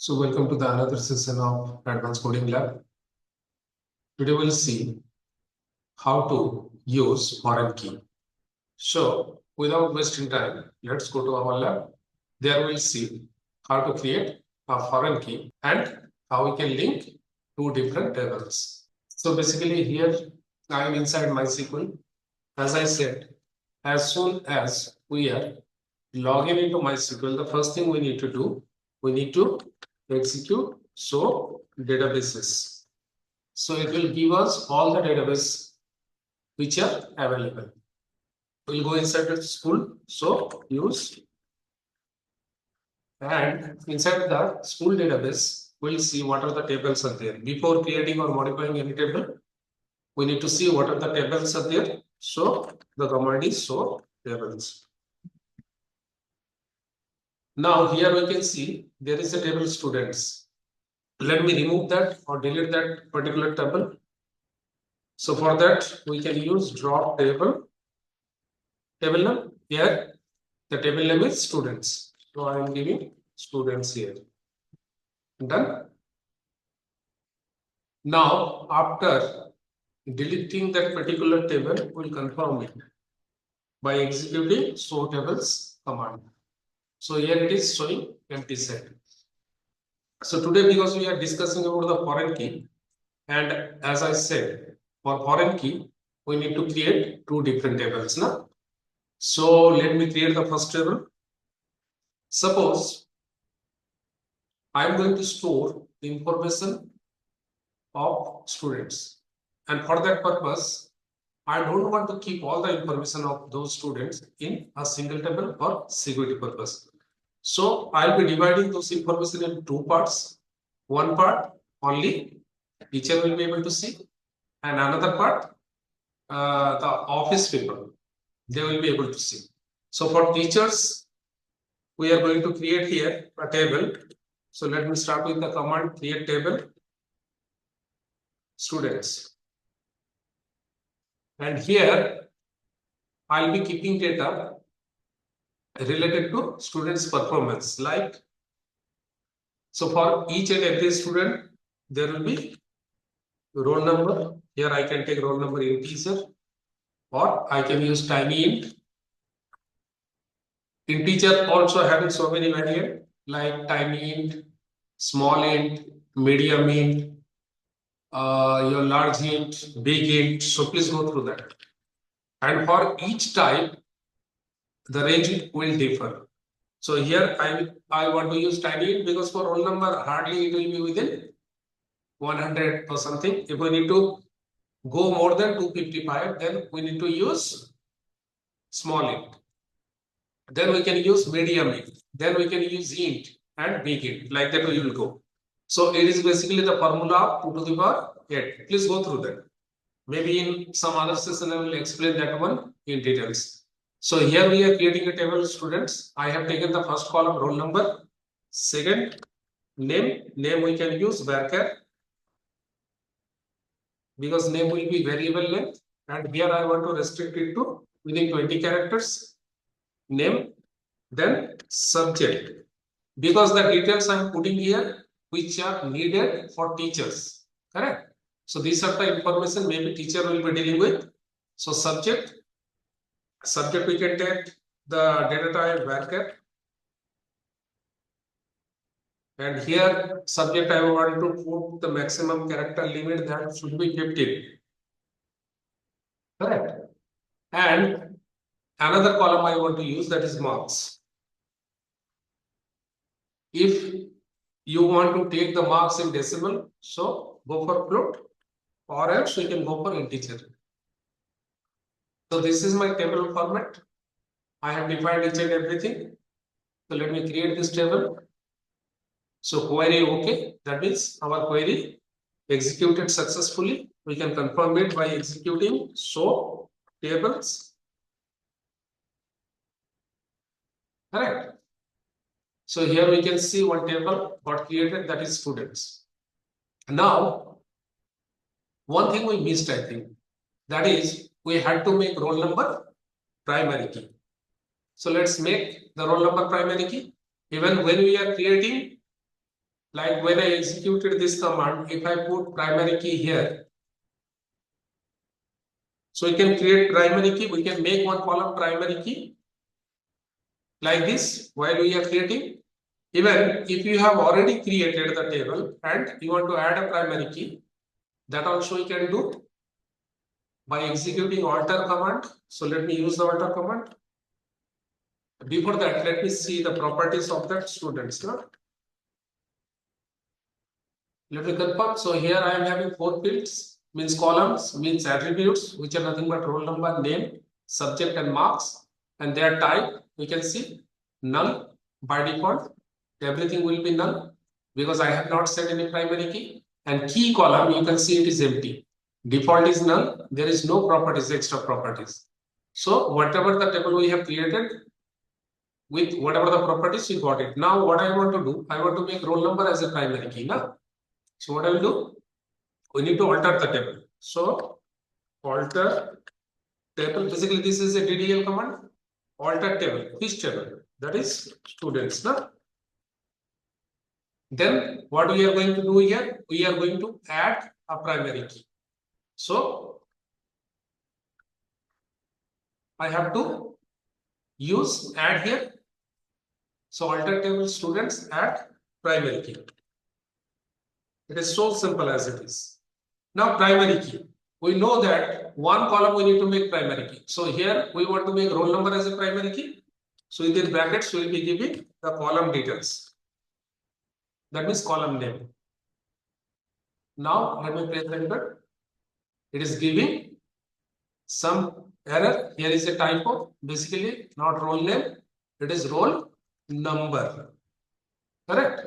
So welcome to the another session of Advanced Coding Lab. Today we'll see how to use foreign key. So without wasting time, let's go to our lab. There we'll see how to create a foreign key and how we can link two different tables. So basically here I am inside MySQL. As I said, as soon as we are logging into MySQL, the first thing we need to do, we need to execute show databases. So it will give us all the database which are available. We'll go inside the school, so use, and inside the school database, we'll see what are the tables are there. Before creating or modifying any table, we need to see what are the tables are there. So the command is show tables. Now here we can see there is a table students. Let me remove that or delete that particular table. So for that we can use drop table name. Here the table name is students. So I am giving students here. Done. Now after deleting that particular table, we'll confirm it by executing show tables command. So here it is showing empty set. So today, because we are discussing about the foreign key, and as I said, for foreign key, we need to create two different tables. Now, so let me create the first table. Suppose I am going to store the information of students, and for that purpose, I don't want to keep all the information of those students in a single table for security purpose. So I'll be dividing those information in two parts. One part only teacher will be able to see, and another part the office people, they will be able to see. So for teachers, we are going to create here a table. So let me start with the command create table students. And here I'll be keeping data related to students' performance. Like, so for each and every student, there will be roll number. Here I can take roll number integer, or I can use tiny int. Integer also having so many variants like tiny int, small int, medium int, your large int, big int. So please go through that. And for each type, the range will differ. So here I want to use tiny int because for roll number hardly it will be within 100 or something. If we need to go more than 255, then we need to use small int. Then we can use medium int. Then we can use int and big int. Like that we will go. So it is basically the formula of 2 to the power 8. Please go through that. Maybe in some other session I will explain that one in details. So here we are creating a table of students. I have taken the first column roll number. Second name. Name we can use varchar, because name will be variable length, and here I want to restrict it to within 20 characters. Name, then subject, because the details I am putting here which are needed for teachers, correct? So these are the information maybe teacher will be dealing with. So subject we can take the data type varchar, and here subject I want to put the maximum character limit that should be 15, correct? And another column I want to use, that is marks. If you want to take the marks in decimal, so go for float, or else you can go for integer. So this is my table format. I have defined each and everything. So let me create this table. So query okay, that means our query executed successfully. We can confirm it by executing show tables. Correct. So here we can see one table got created, that is students. Now, one thing we missed, I think, that is we had to make roll number primary key. So let's make the roll number primary key. Even when we are creating Like when I executed this command, if I put primary key here, so we can create primary key, we can make one column primary key like this while we are creating. Even if you have already created the table and you want to add a primary key, that also you can do by executing alter command. So let me use the alter command. Before that, let me see the properties of the students. No? Let me confirm. So here I am having 4 fields, means columns, means attributes, which are nothing but roll number, name, subject, and marks. And their type, we can see null by default. Everything will be null because I have not set any primary key. And key column, you can see it is empty. Default is null. There is no properties, extra properties. So whatever the table we have created, with whatever the properties, we got it. Now what I want to do, I want to make roll number as a primary key. Na? So what I will do, we need to alter the table. So alter table, basically this is a DDL command. Alter table, which table? That is students. Na? Then what we are going to do here, we are going to add a primary key. So I have to use add here. So alter table students add primary key. It is so simple as it is. Now primary key. We know that one column we need to make primary key. So here we want to make roll number as a primary key. So within brackets we will be giving the column details. That means column name. Now let me press enter. It is giving some error. Here is a typo. Basically not roll name. It is roll number. Correct?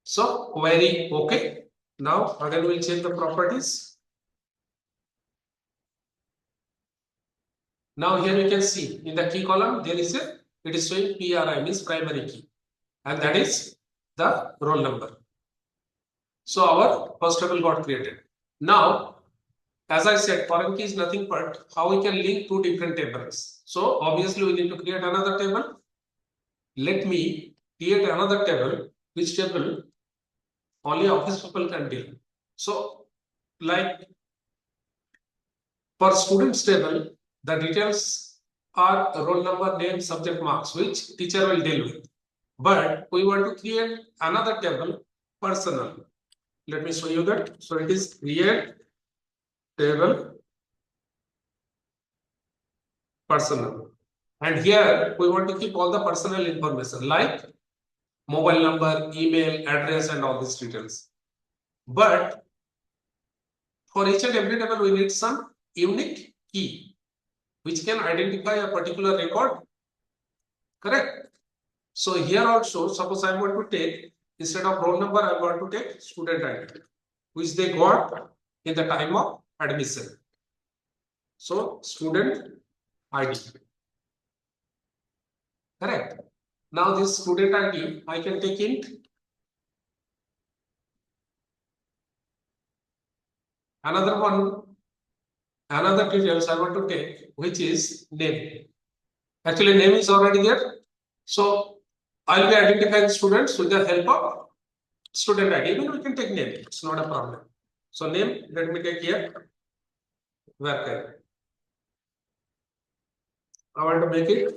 So query okay. Now again we'll check the properties. Now here we can see in the key column there is a, it is showing PRI, means primary key, and that is the roll number. So our first table got created. Now as I said, foreign key is nothing but how we can link two different tables. So obviously we need to create another table. Let me create another table. Which table? Only office people can deal. So like for students table, the details are roll number, name, subject, marks, which teacher will deal with. But we want to create another table, personal. Let me show you that. So it is create table personal. And here we want to keep all the personal information like mobile number, email, address, and all these details. But for each and every table, we need some unique key which can identify a particular record. Correct? So here also, suppose I want to take, instead of roll number, I want to take student ID, which they got in the time of admission. So student ID. Correct? Now this student ID, I can take int. Another one, another details I want to take, which is name. Actually, name is already there. So I'll be identifying students with the help of student ID. Even we can take name, it's not a problem. So name, let me take here worker. I want to make it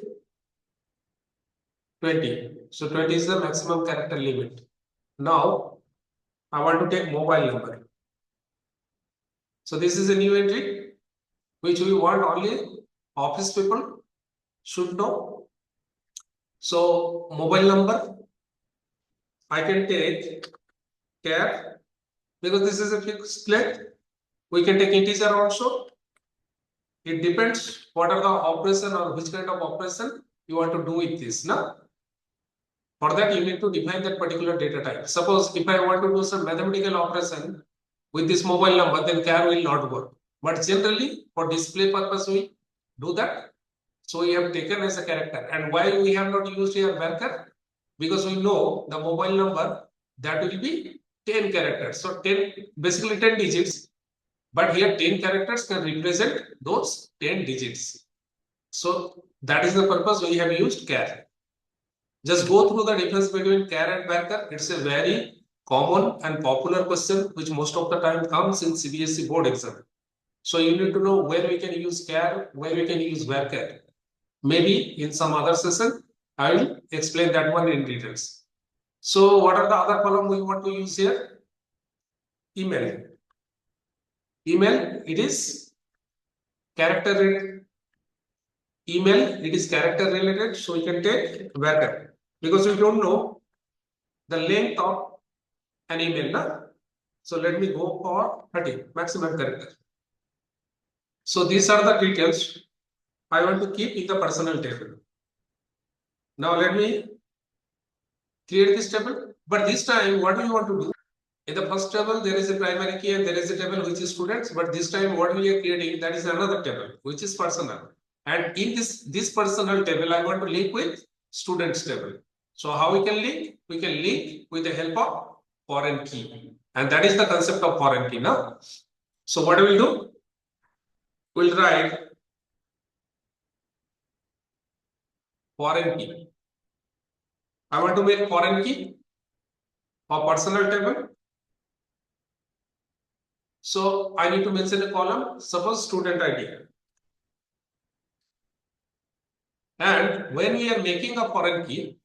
20. So 20 is the maximum character limit. Now I want to take mobile number. So this is a new entry which we want only office people should know. So mobile number, I can take char because this is a fixed length. We can take integer also. It depends what are the operation or which kind of operation you want to do with this. Now, for that you need to define that particular data type. Suppose if I want to do some mathematical operation with this mobile number, then char will not work. But generally, for display purpose, we do that. So we have taken as a character. And why we have not used here worker? Because we know the mobile number that will be 10 characters. So 10, basically 10 digits. But here 10 characters can represent those 10 digits. So that is the purpose we have used char. Just go through the difference between char and varchar. It's a very common and popular question which most of the time comes in CBSE board exam. So you need to know where we can use char, where we can use varchar. Maybe in some other session, I will explain that one in details. So what are the other column we want to use here? Email. Email, it is character email, it is character related, so you can take varchar because we don't know the length of an email. Na? So let me go for 30 maximum character. So these are the details I want to keep in the personal table. Now let me create this table, but this time what do you want to do? In the first table, there is a primary key and there is a table which is students. But this time, what we are creating, that is another table which is personal. And in this personal table, I want to link with students table. So how we can link? We can link with the help of foreign key, and that is the concept of foreign key. Now, so what we will do? We'll write foreign key. I want to make foreign key of personal table. So I need to mention a column, suppose student ID. And when we are making a foreign key,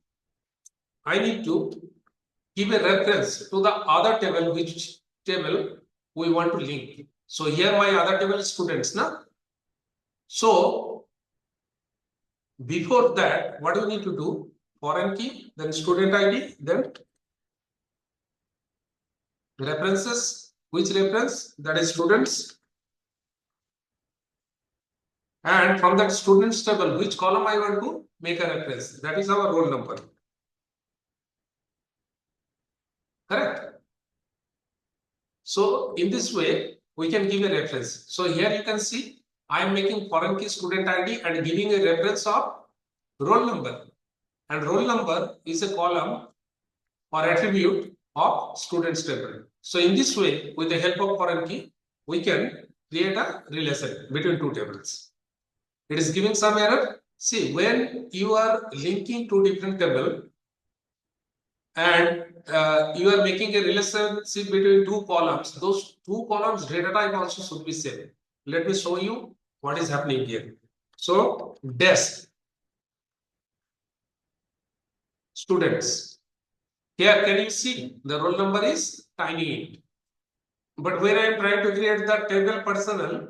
I need to give a reference to the other table, which table we want to link. So here my other table is students. Na? So before that, what do we need to do? Foreign key, then student ID, then references. Which reference? That is students. And from that students table, which column I want to make a reference? That is our roll number. Correct? So in this way, we can give a reference. So here you can see I am making foreign key student ID and giving a reference of roll number. And roll number is a column or attribute of students table. So in this way, with the help of foreign key, we can create a relation between two tables. It is giving some error. See, when you are linking two different tables and you are making a relationship between two columns, those two columns data type also should be same. Let me show you what is happening here. So desk, students. Here, can you see the roll number is tiny. But when I am trying to create the table personal,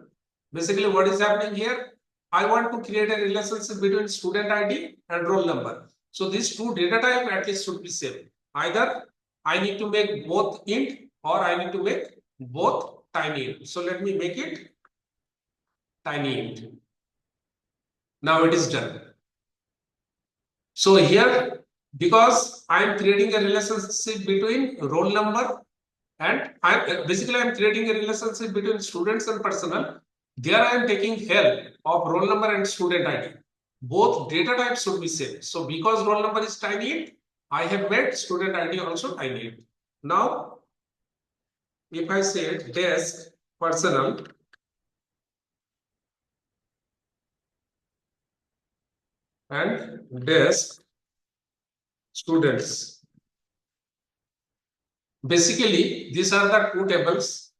basically what is happening here? I want to create a relationship between student ID and roll number. So these two data type at least should be same. Either I need to make both int or I need to make both tiny int. So let me make it tiny int. Now it is done. So here, because I am creating a relationship between roll number and I am creating a relationship between students and personal. There I am taking help of roll number and student ID. Both data types should be same. So because roll number is tiny int, I have made student ID also tiny int. Now, if I say desk personal and desk students. Basically, these are the two tables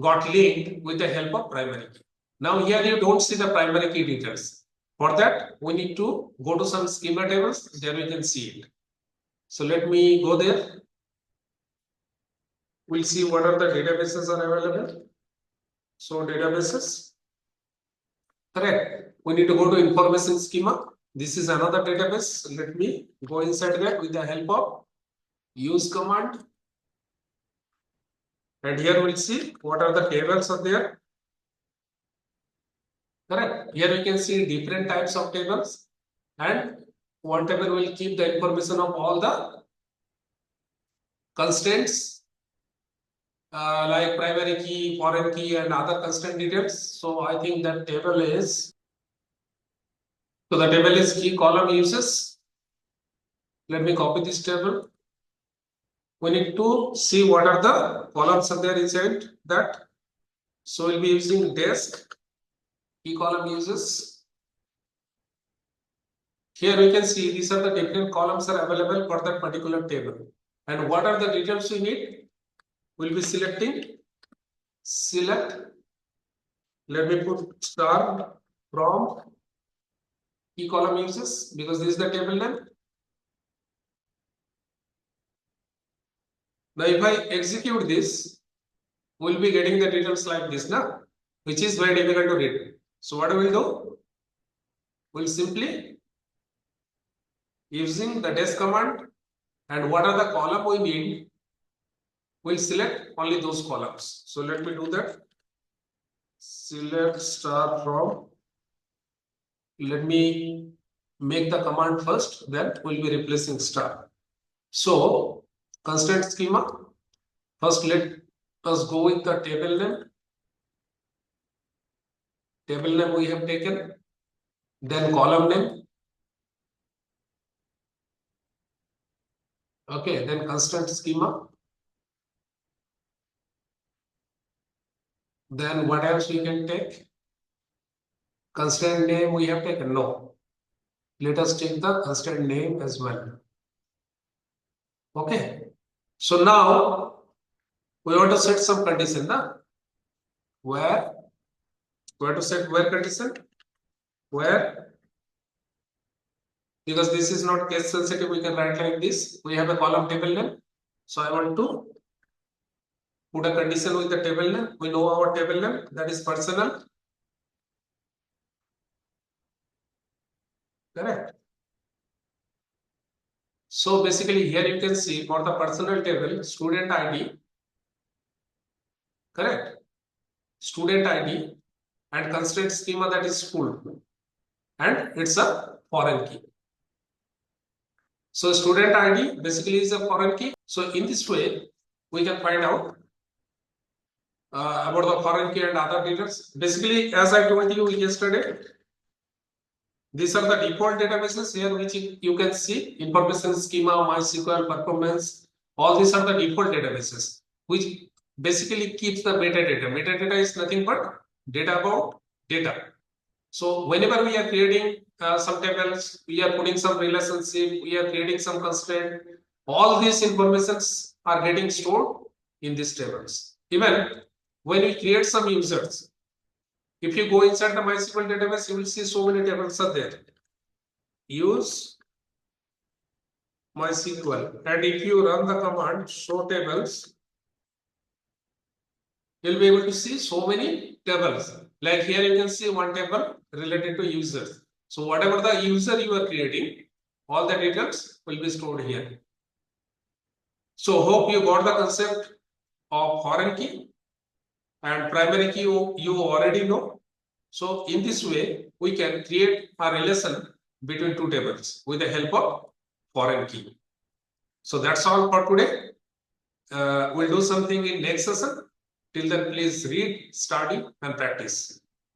got linked with the help of primary key. Now here you don't see the primary key details. For that, we need to go to some schema tables, there we can see it. So let me go there. We'll see what are the databases are available. So databases, correct. We need to go to information schema. This is another database. Let me go inside that with the help of use command. And here we'll see what are the tables are there. Correct. Here we can see different types of tables, and one table will keep the information of all the constraints like primary key, foreign key, and other constraint details. So I think that table is, so the table is key column uses. Let me copy this table. We need to see what are the columns are there inside that. So we'll be using desk, key column uses, Here we can see these are the different columns are available for that particular table. And what are the details we need? We'll be selecting select. Let me put star from key column uses because this is the table name. Now if I execute this, we'll be getting the details like this now, which is very difficult to read. So what we will do? We'll simply using the dash command, and what are the column we need, we'll select only those columns. So let me do that. Select star from. Let me make the command first, then we'll be replacing star. So constraint schema. First let us go with the table name. Table name we have taken. Then column name. Okay, then constraint schema. Then what else we can take? Constraint name we have taken? No. Let us take the constraint name as well. Okay. So now we want to set some condition. Na? Where? We have to set where condition? Where? Because this is not case sensitive, we can write like this. We have a column table name. So I want to put a condition with the table name. We know our table name, that is personal. Correct. So basically here you can see for the personal table, student ID. Correct. Student ID and constraint schema, that is school. And it's a foreign key. So student ID basically is a foreign key. So in this way, we can find out about the foreign key and other details. Basically, as I told you yesterday, these are the default databases here, which you can see information schema, MySQL, performance. All these are the default databases, which basically keeps the metadata. Metadata is nothing but data about data. So whenever we are creating some tables, we are putting some relationship, we are creating some constraint, all these informations are getting stored in these tables. Even when we create some users, if you go inside the MySQL database, you will see so many tables are there. Use MySQL, and if you run the command show tables, you'll be able to see so many tables. Like here you can see one table related to users. So whatever the user you are creating, all the details will be stored here. So hope you got the concept of foreign key and primary key you already know. So in this way, we can create a relation between two tables with the help of foreign key. So that's all for today. We'll do something in next session. Till then, please read, study, and practice.